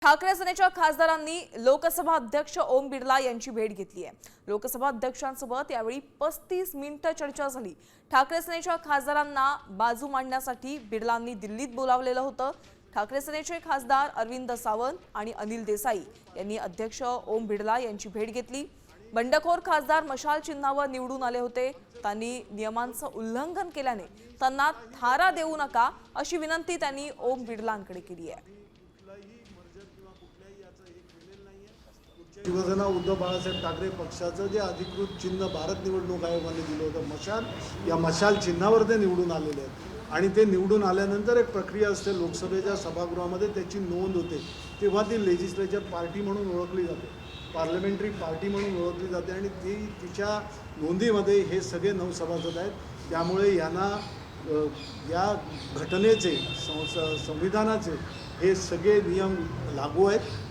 ठाकरे सेनेच्या खासदारांनी लोकसभा अध्यक्ष ओम बिर्ला यांची भेट घेतली आहे। लोकसभा अध्यक्षांसोबत यावेळी 35 मिनिटे चर्चा झाली। ठाकरे सेनेच्या खासदारांना बाजू मांडण्यासाठी बिर्लांनी दिल्लीत बोलावलेलं होतं। ठाकरे सेनेचे खासदार अरविंद सावंत आणि अनिल देसाई यांनी अध्यक्ष ओम बिर्ला यांची भेट घेतली। बंडखोर खासदार मशाल चिन्हावर निवडून आले होते। त्यांनी नियमांचं उल्लंघन केल्याने त्यांना थारा देऊ नका अशी विनंती त्यांनी ओम बिर्लांकडे केली आहे। शिवसेना उद्धव बाळासाहेब ठाकरे पक्षाचं जे अधिकृत चिन्ह भारत निवडणूक आयोगाने दिलं होतं मशाल, या मशाल चिन्हावर ते निवडून आलेले आहेत आणि ते निवडून आल्यानंतर एक प्रक्रिया असते, लोकसभेच्या सभागृहामध्ये त्याची नोंद होते, तेव्हा ती लेजिस्लेचर पार्टी म्हणून ओळखली जाते, पार्लमेंटरी पार्टी म्हणून ओळखली जाते आणि ती तिच्या नोंदीमध्ये हे सगळे 9 सभासद आहेत। त्यामुळे यांना या घटनेचे संविधानाचे हे सगळे नियम लागू आहेत।